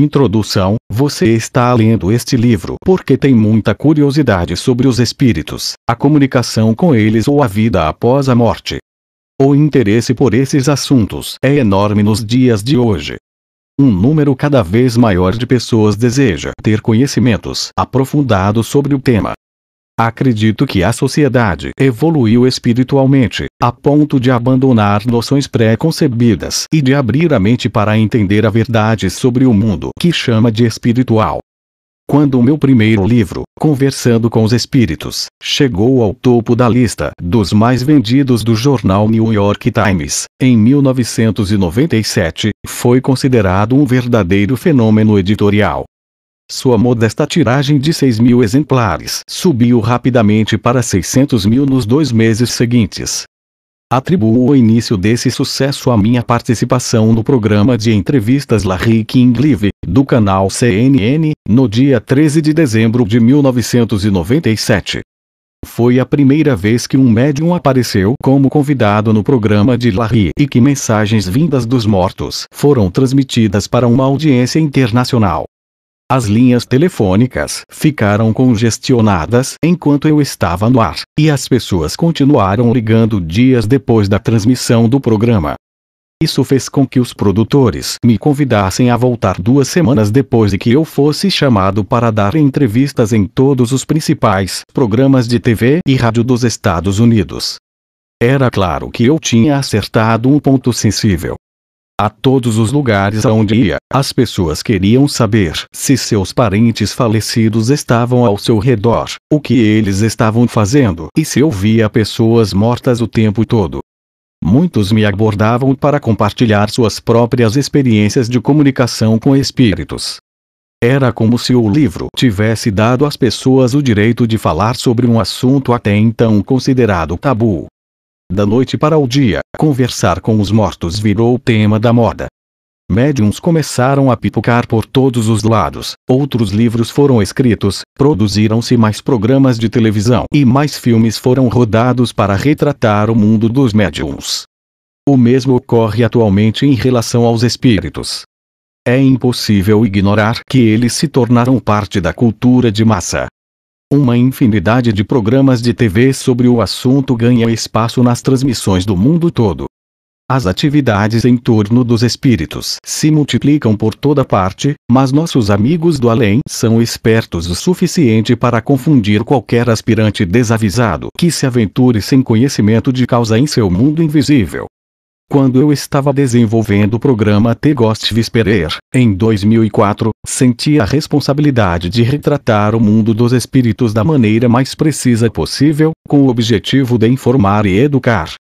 Introdução: você está lendo este livro porque tem muita curiosidade sobre os espíritos, a comunicação com eles ou a vida após a morte. O interesse por esses assuntos é enorme nos dias de hoje. Um número cada vez maior de pessoas deseja ter conhecimentos aprofundados sobre o tema. Acredito que a sociedade evoluiu espiritualmente, a ponto de abandonar noções pré-concebidas e de abrir a mente para entender a verdade sobre o mundo que chama de espiritual. Quando o meu primeiro livro, Conversando com os Espíritos, chegou ao topo da lista dos mais vendidos do jornal New York Times, em 1997, foi considerado um verdadeiro fenômeno editorial. Sua modesta tiragem de 6.000 exemplares subiu rapidamente para 600.000 nos 2 meses seguintes. Atribuo o início desse sucesso à minha participação no programa de entrevistas Larry King Live, do canal CNN, no dia 13 de dezembro de 1997. Foi a primeira vez que um médium apareceu como convidado no programa de Larry e que mensagens vindas dos mortos foram transmitidas para uma audiência internacional. As linhas telefônicas ficaram congestionadas enquanto eu estava no ar, e as pessoas continuaram ligando dias depois da transmissão do programa. Isso fez com que os produtores me convidassem a voltar 2 semanas depois de que eu fosse chamado para dar entrevistas em todos os principais programas de TV e rádio dos Estados Unidos. Era claro que eu tinha acertado um ponto sensível. A todos os lugares aonde ia, as pessoas queriam saber se seus parentes falecidos estavam ao seu redor, o que eles estavam fazendo e se eu via pessoas mortas o tempo todo. Muitos me abordavam para compartilhar suas próprias experiências de comunicação com espíritos. Era como se o livro tivesse dado às pessoas o direito de falar sobre um assunto até então considerado tabu. Da noite para o dia, conversar com os mortos virou o tema da moda. Médiuns começaram a pipocar por todos os lados, outros livros foram escritos, produziram-se mais programas de televisão e mais filmes foram rodados para retratar o mundo dos médiuns. O mesmo ocorre atualmente em relação aos espíritos. É impossível ignorar que eles se tornaram parte da cultura de massa. Uma infinidade de programas de TV sobre o assunto ganha espaço nas transmissões do mundo todo. As atividades em torno dos espíritos se multiplicam por toda parte, mas nossos amigos do além são espertos o suficiente para confundir qualquer aspirante desavisado que se aventure sem conhecimento de causa em seu mundo invisível. Quando eu estava desenvolvendo o programa The Ghost Whisperer, em 2004, senti a responsabilidade de retratar o mundo dos espíritos da maneira mais precisa possível, com o objetivo de informar e educar.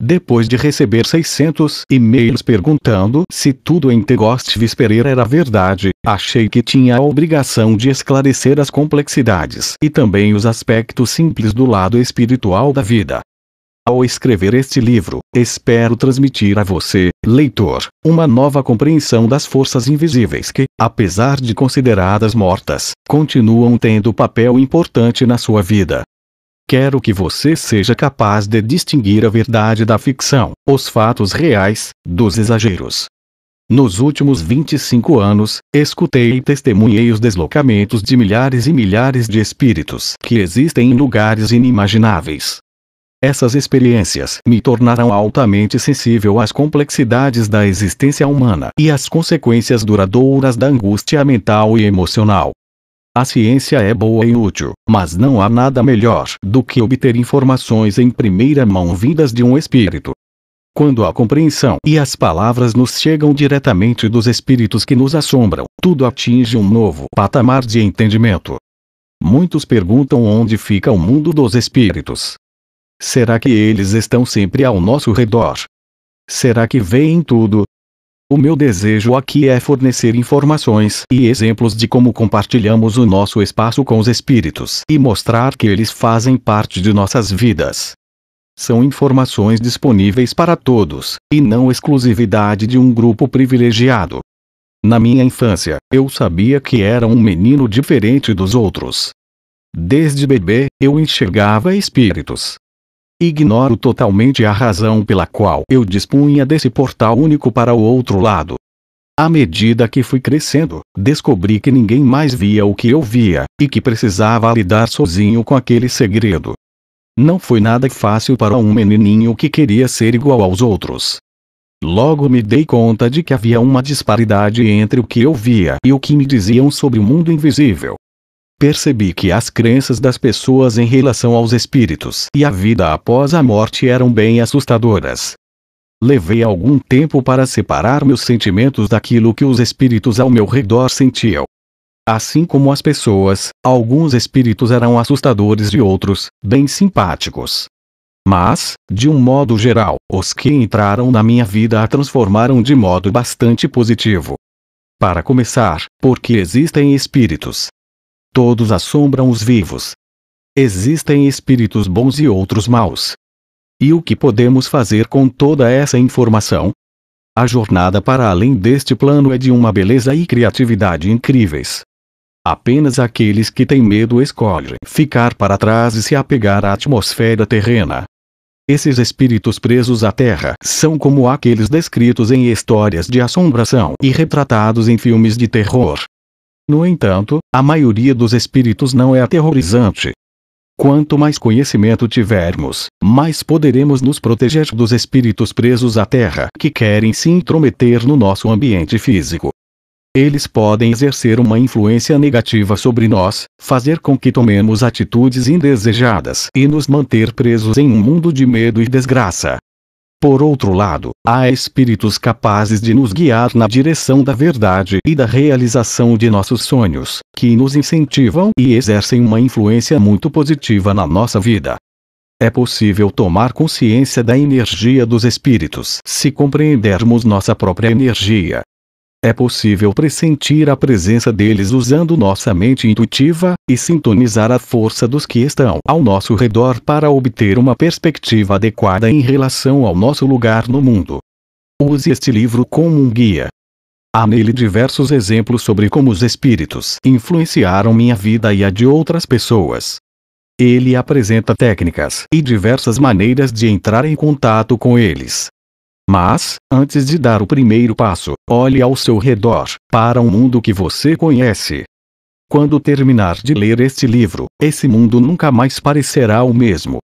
Depois de receber 600 e-mails perguntando se tudo em The Ghost Whisperer era verdade, achei que tinha a obrigação de esclarecer as complexidades e também os aspectos simples do lado espiritual da vida. Ao escrever este livro, espero transmitir a você, leitor, uma nova compreensão das forças invisíveis que, apesar de consideradas mortas, continuam tendo papel importante na sua vida. Quero que você seja capaz de distinguir a verdade da ficção, os fatos reais, dos exageros. Nos últimos 25 anos, escutei e testemunhei os deslocamentos de milhares e milhares de espíritos que existem em lugares inimagináveis. Essas experiências me tornaram altamente sensível às complexidades da existência humana e às consequências duradouras da angústia mental e emocional. A ciência é boa e útil, mas não há nada melhor do que obter informações em primeira mão vindas de um espírito. Quando a compreensão e as palavras nos chegam diretamente dos espíritos que nos assombram, tudo atinge um novo patamar de entendimento. Muitos perguntam onde fica o mundo dos espíritos. Será que eles estão sempre ao nosso redor? Será que veem tudo? O meu desejo aqui é fornecer informações e exemplos de como compartilhamos o nosso espaço com os espíritos e mostrar que eles fazem parte de nossas vidas. São informações disponíveis para todos, e não exclusividade de um grupo privilegiado. Na minha infância, eu sabia que era um menino diferente dos outros. Desde bebê, eu enxergava espíritos. Ignoro totalmente a razão pela qual eu dispunha desse portal único para o outro lado. À medida que fui crescendo, descobri que ninguém mais via o que eu via, e que precisava lidar sozinho com aquele segredo. Não foi nada fácil para um menininho que queria ser igual aos outros. Logo me dei conta de que havia uma disparidade entre o que eu via e o que me diziam sobre o mundo invisível. Percebi que as crenças das pessoas em relação aos espíritos e a vida após a morte eram bem assustadoras. Levei algum tempo para separar meus sentimentos daquilo que os espíritos ao meu redor sentiam. Assim como as pessoas, alguns espíritos eram assustadores e outros, bem simpáticos. Mas, de um modo geral, os que entraram na minha vida a transformaram de modo bastante positivo. Para começar, porque existem espíritos. Todos assombram os vivos. Existem espíritos bons e outros maus. E o que podemos fazer com toda essa informação? A jornada para além deste plano é de uma beleza e criatividade incríveis. Apenas aqueles que têm medo escolhem ficar para trás e se apegar à atmosfera terrena. Esses espíritos presos à terra são como aqueles descritos em histórias de assombração e retratados em filmes de terror. No entanto, a maioria dos espíritos não é aterrorizante. Quanto mais conhecimento tivermos, mais poderemos nos proteger dos espíritos presos à terra que querem se intrometer no nosso ambiente físico. Eles podem exercer uma influência negativa sobre nós, fazer com que tomemos atitudes indesejadas e nos manter presos em um mundo de medo e desgraça. Por outro lado, há espíritos capazes de nos guiar na direção da verdade e da realização de nossos sonhos, que nos incentivam e exercem uma influência muito positiva na nossa vida. É possível tomar consciência da energia dos espíritos se compreendermos nossa própria energia. É possível pressentir a presença deles usando nossa mente intuitiva, e sintonizar a força dos que estão ao nosso redor para obter uma perspectiva adequada em relação ao nosso lugar no mundo. Use este livro como um guia. Há nele diversos exemplos sobre como os espíritos influenciaram minha vida e a de outras pessoas. Ele apresenta técnicas e diversas maneiras de entrar em contato com eles. Mas, antes de dar o primeiro passo, olhe ao seu redor, para um mundo que você conhece. Quando terminar de ler este livro, esse mundo nunca mais parecerá o mesmo.